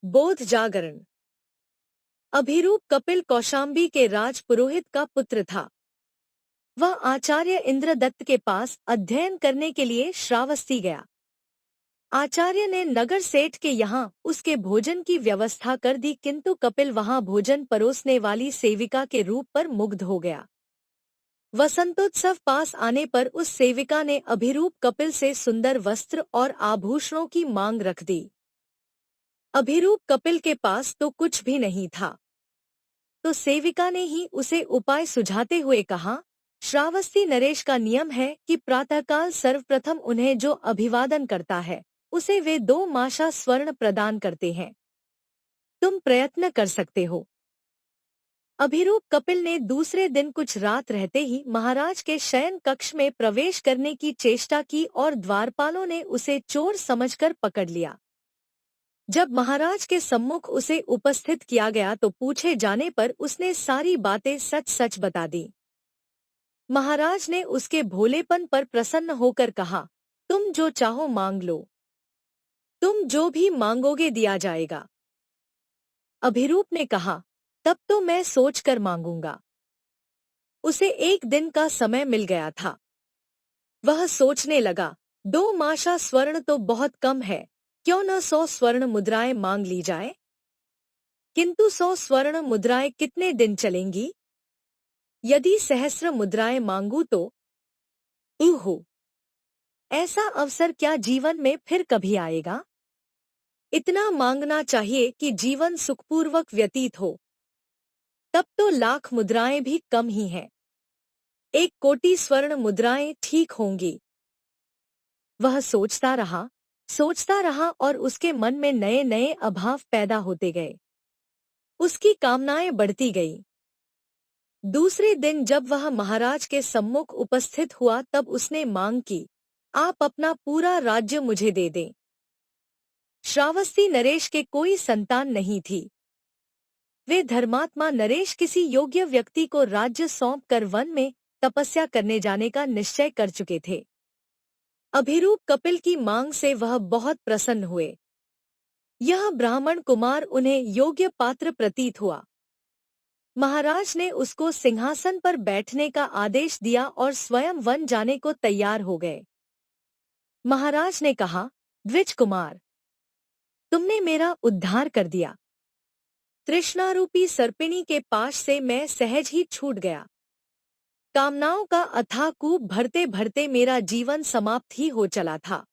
बोध जागरण। अभिरूप कपिल कौशाम्बी के राज पुरोहित का पुत्र था। वह आचार्य इंद्रदत्त के पास अध्ययन करने के लिए श्रावस्ती गया। आचार्य ने नगर सेठ के यहाँ उसके भोजन की व्यवस्था कर दी, किंतु कपिल वहाँ भोजन परोसने वाली सेविका के रूप पर मुग्ध हो गया। वसंतोत्सव पास आने पर उस सेविका ने अभिरूप कपिल से सुंदर वस्त्र और आभूषणों की मांग रख दी। अभिरूप कपिल के पास तो कुछ भी नहीं था, तो सेविका ने ही उसे उपाय सुझाते हुए कहा, श्रावस्ती नरेश का नियम है कि प्रातःकाल सर्वप्रथम उन्हें जो अभिवादन करता है उसे वे 2 माशा स्वर्ण प्रदान करते हैं। तुम प्रयत्न कर सकते हो। अभिरूप कपिल ने दूसरे दिन कुछ रात रहते ही महाराज के शयन कक्ष में प्रवेश करने की चेष्टा की और द्वारपालों ने उसे चोर समझकर पकड़ लिया। जब महाराज के सम्मुख उसे उपस्थित किया गया तो पूछे जाने पर उसने सारी बातें सच सच बता दी। महाराज ने उसके भोलेपन पर प्रसन्न होकर कहा, तुम जो चाहो मांग लो। तुम जो भी मांगोगे दिया जाएगा। अभिरूप ने कहा, तब तो मैं सोचकर मांगूंगा। उसे 1 दिन का समय मिल गया था। वह सोचने लगा, 2 माशा स्वर्ण तो बहुत कम है, क्यों न 100 स्वर्ण मुद्राएं मांग ली जाए। किंतु 100 स्वर्ण मुद्राएं कितने दिन चलेंगी? यदि सहस्र मुद्राएं मांगू तो हो, ऐसा अवसर क्या जीवन में फिर कभी आएगा? इतना मांगना चाहिए कि जीवन सुखपूर्वक व्यतीत हो। तब तो लाख मुद्राएं भी कम ही हैं। 1 कोटि स्वर्ण मुद्राएं ठीक होंगी। वह सोचता रहा और उसके मन में नए नए अभाव पैदा होते गए। उसकी कामनाएं बढ़ती गईं। दूसरे दिन जब वह महाराज के सम्मुख उपस्थित हुआ तब उसने मांग की, आप अपना पूरा राज्य मुझे दे दें। श्रावस्ती नरेश के कोई संतान नहीं थी। वे धर्मात्मा नरेश किसी योग्य व्यक्ति को राज्य सौंप कर वन में तपस्या करने जाने का निश्चय कर चुके थे। अभिरूप कपिल की मांग से वह बहुत प्रसन्न हुए। यह ब्राह्मण कुमार उन्हें योग्य पात्र प्रतीत हुआ। महाराज ने उसको सिंहासन पर बैठने का आदेश दिया और स्वयं वन जाने को तैयार हो गए। महाराज ने कहा, द्विज कुमार, तुमने मेरा उद्धार कर दिया। तृष्णारूपी सर्पिणी के पाश से मैं सहज ही छूट गया। कामनाओं का अथाह कूप भरते भरते मेरा जीवन समाप्त ही हो चला था।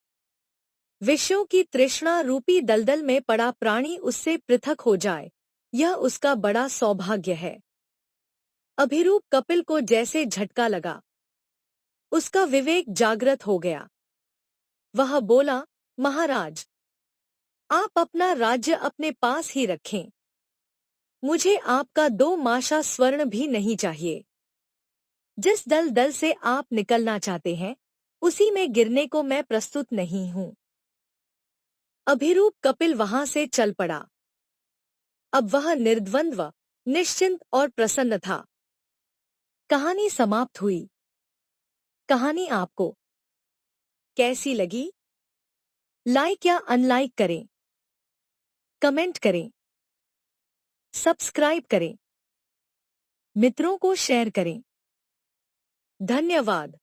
विषयों की तृष्णा रूपी दलदल में पड़ा प्राणी उससे पृथक हो जाए, यह उसका बड़ा सौभाग्य है। अभिरूप कपिल को जैसे झटका लगा। उसका विवेक जागृत हो गया। वह बोला, महाराज, आप अपना राज्य अपने पास ही रखें। मुझे आपका 2 माशा स्वर्ण भी नहीं चाहिए। जिस दलदल से आप निकलना चाहते हैं उसी में गिरने को मैं प्रस्तुत नहीं हूं। अभिरूप कपिल वहां से चल पड़ा। अब वह निर्द्वंद्व, निश्चिंत और प्रसन्न था। कहानी समाप्त हुई। कहानी आपको कैसी लगी? लाइक या अनलाइक करें, कमेंट करें, सब्सक्राइब करें, मित्रों को शेयर करें। धन्यवाद।